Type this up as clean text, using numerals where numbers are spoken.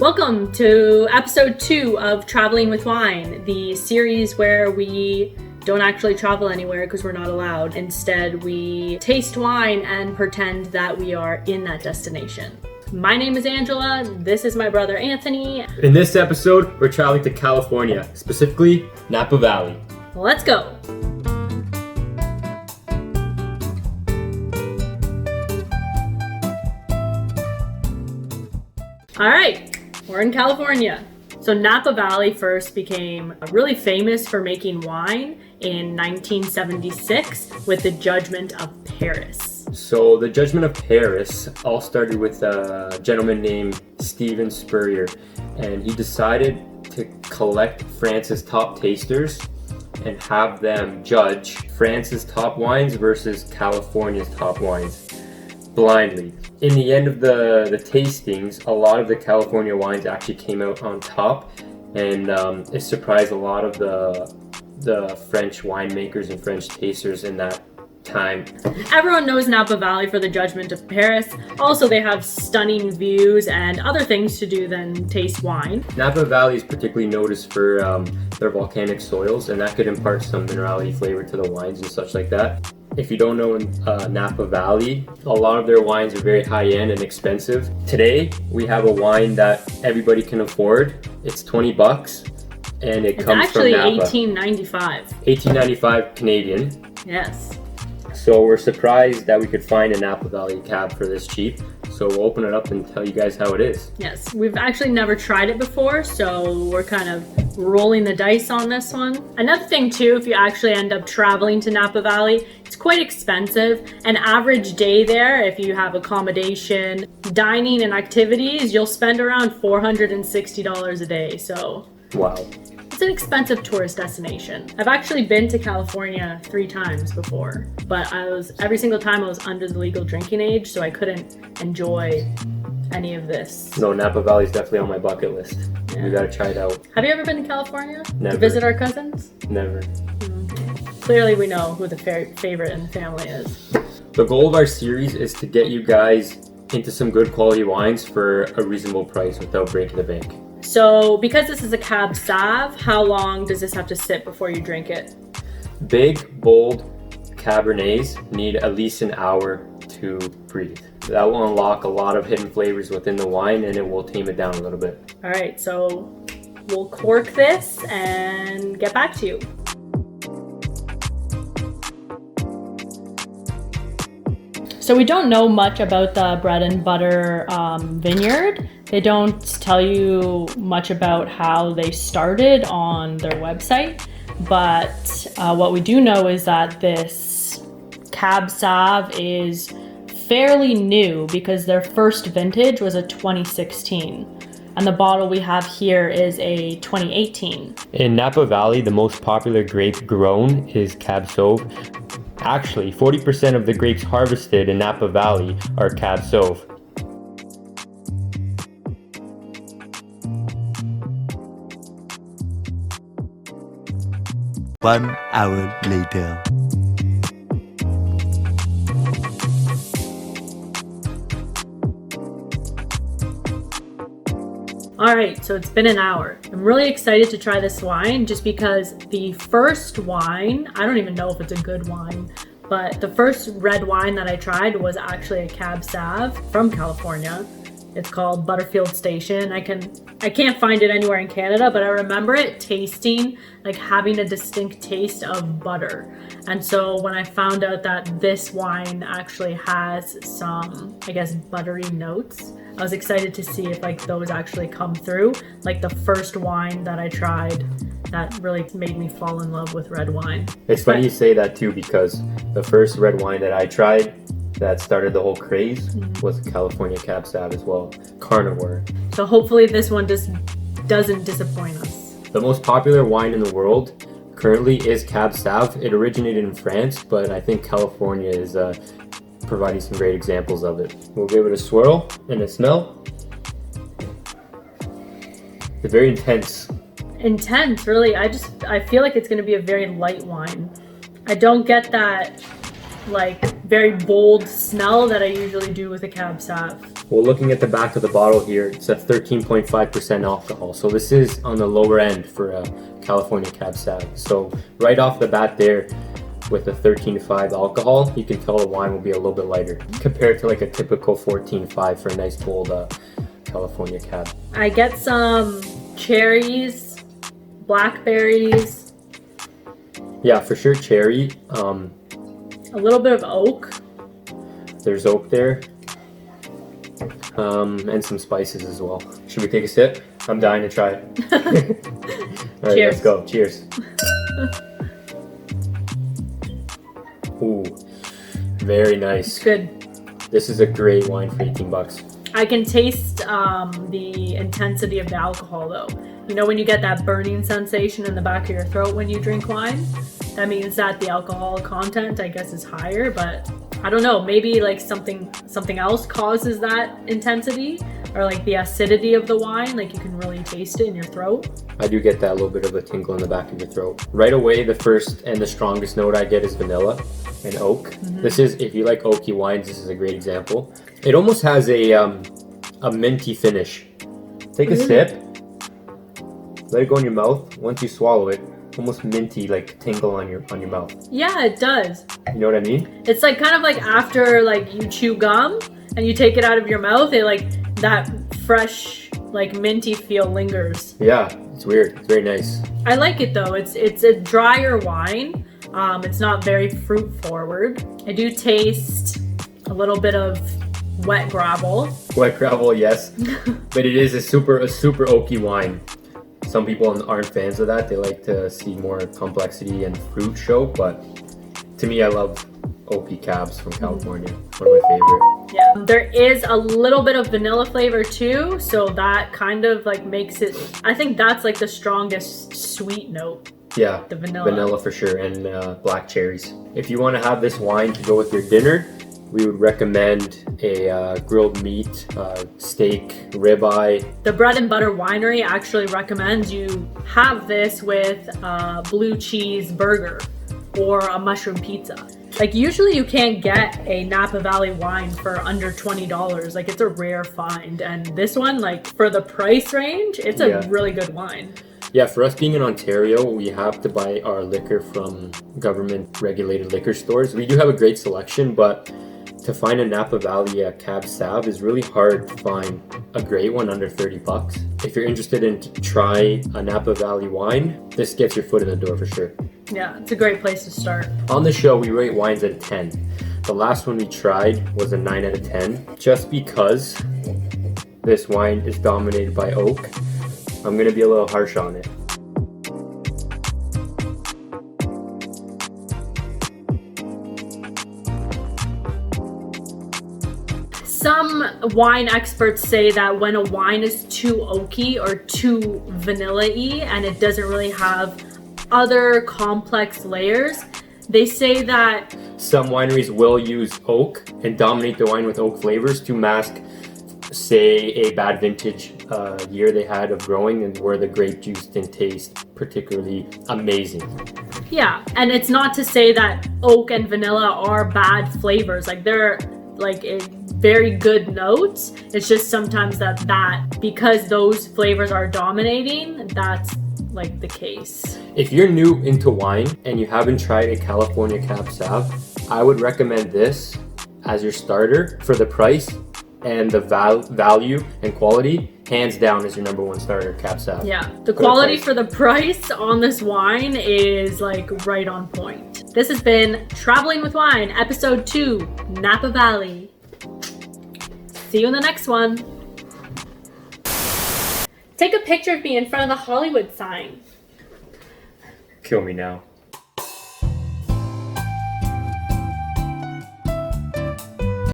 Welcome to episode 2 of Traveling with Wine, the series where we don't actually travel anywhere because we're not allowed. Instead, we taste wine and pretend that we are in that destination. My name is Angela. This is my brother Anthony. In this episode, we're traveling to California, specifically Napa Valley. Let's go. All right, we're in California. So Napa Valley first became really famous for making wine in 1976 with the Judgment of Paris. So the Judgment of Paris all started with a gentleman named Steven Spurrier, and he decided to collect France's top tasters and have them judge France's top wines versus California's top wines blindly. In the end of the tastings, a lot of the California wines actually came out on top, and it surprised a lot of the French winemakers and French tasters in that time. Everyone knows Napa Valley for the Judgment of Paris. Also, they have stunning views and other things to do than taste wine. Napa Valley is particularly noticed for their volcanic soils, and that could impart some minerality flavor to the wines and such like that. If you don't know Napa Valley, a lot of their wines are very high-end and expensive. Today, we have a wine that everybody can afford. It's $20, and it comes from Napa. It's actually $18.95. $18.95 Canadian. Yes. So we're surprised that we could find a Napa Valley cab for this cheap. So we'll open it up and tell you guys how it is. Yes, we've actually never tried it before, so we're kind of rolling the dice on this one. Another thing too, if you actually end up traveling to Napa Valley, it's quite expensive. An average day there, if you have accommodation, dining and activities, you'll spend around $460 a day. So wow. It's an expensive tourist destination. I've actually been to California 3 times before, but every single time I was under the legal drinking age, so I couldn't enjoy any of this. No, Napa Valley is definitely on my bucket list. Yeah. We gotta try it out. Have you ever been to California? Never. To visit our cousins? Never. Okay. Clearly we know who the favorite in the family is. The goal of our series is to get you guys into some good quality wines for a reasonable price without breaking the bank. So, because this is a Cab Sauv, how long does this have to sit before you drink it? Big, bold Cabernets need at least an hour to breathe. That will unlock a lot of hidden flavors within the wine, and it will tame it down a little bit. All right, so we'll cork this and get back to you. So we don't know much about the bread and butter vineyard. They don't tell you much about how they started on their website, but what we do know is that this Cab Sauv is fairly new because their first vintage was a 2016, and the bottle we have here is a 2018. In Napa Valley, the most popular grape grown is Cab Sauv. Actually, 40% of the grapes harvested in Napa Valley are Cab Sauv. One hour later. All right, so it's been an hour. I'm really excited to try this wine just because the first wine, I don't even know if it's a good wine, but the first red wine that I tried was actually a Cab Sauv from California. It's called Butterfield Station. I can't find it anywhere in Canada, but I remember it tasting like having a distinct taste of butter. And so when I found out that this wine actually has some, I guess, buttery notes, I was excited to see if like those actually come through. Like the first wine that I tried that really made me fall in love with red wine. It's funny you say that too, because the first red wine that I tried that started the whole craze was the California Cab Sauv as well, Carnivore. So hopefully this one just doesn't disappoint us. The most popular wine in the world currently is Cab Sauv. It originated in France, but I think California is providing some great examples of it. We'll give it a swirl and a smell. It's very intense. Intense, really. I feel like it's going to be a very light wine. I don't get that like very bold smell that I usually do with a Cab Sav. Well, looking at the back of the bottle here, it's at 13.5% alcohol. So this is on the lower end for a California Cab Sav. So right off the bat there, with a 13.5 alcohol, you can tell the wine will be a little bit lighter compared to like a typical 14.5 for a nice bold California Cab. I get some cherries, blackberries. Yeah, for sure cherry. A little bit of oak. There's oak there. And some spices as well. Should we take a sip? I'm dying to try it. All right, Cheers. let's go. Cheers. Ooh, very nice. It's good. This is a great wine for 18 bucks. I can taste the intensity of the alcohol though. You know when you get that burning sensation in the back of your throat when you drink wine? That means that the alcohol content, I guess, is higher, but I don't know, maybe like something else causes that intensity, or like the acidity of the wine, like you can really taste it in your throat. I do get that little bit of a tingle in the back of your throat. Right away, the first and the strongest note I get is vanilla and oak. This is, if you like oaky wines, this is a great example. It almost has a minty finish. Take a sip, let it go in your mouth. Once you swallow it, almost minty, like tingle on your mouth. Yeah, it does. You know what I mean? It's like kind of like after like you chew gum and you take it out of your mouth, it like that fresh like minty feel lingers. Yeah, it's weird. It's very nice. I like it though. It's a drier wine. It's not very fruit forward. I do taste a little bit of wet gravel. Wet gravel, yes, but it is a super oaky wine. Some people aren't fans of that. They like to see more complexity and fruit show, but to me, I love oaky cabs from California. One of my favorite. Yeah, there is a little bit of vanilla flavor too, so that kind of like makes it, I think that's like the strongest sweet note. Yeah, the vanilla for sure, and black cherries. If you want to have this wine to go with your dinner, we would recommend a grilled meat, steak, ribeye. The Bread and Butter Winery actually recommends you have this with a blue cheese burger or a mushroom pizza. Like usually you can't get a Napa Valley wine for under $20. Like it's a rare find, and this one, like for the price range, it's a really good wine. Yeah, for us being in Ontario, we have to buy our liquor from government regulated liquor stores. We do have a great selection, but to find a Napa Valley Cab Sav is really hard to find a great one under 30 bucks. If you're interested in try a Napa Valley wine, this gets your foot in the door for sure. Yeah, it's a great place to start. On the show, we rate wines at 10. The last one we tried was a 9 out of 10. Just because this wine is dominated by oak, I'm gonna be a little harsh on it. Some wine experts say that when a wine is too oaky or too vanilla-y and it doesn't really have other complex layers, they say that some wineries will use oak and dominate the wine with oak flavors to mask, say, a bad vintage year they had of growing and where the grape juice didn't taste particularly amazing. Yeah, and it's not to say that oak and vanilla are bad flavors. Like they're like very good notes. It's just sometimes that because those flavors are dominating, that's like the case. If you're new into wine and you haven't tried a California Cab Sav, I would recommend this as your starter for the price and the value and quality. Hands down is your number one starter, Cab Sav. Yeah, the quality for the price on this wine is like right on point. This has been Traveling with Wine, episode 2, Napa Valley. See you in the next one. Take a picture of me in front of the Hollywood sign. Kill me now.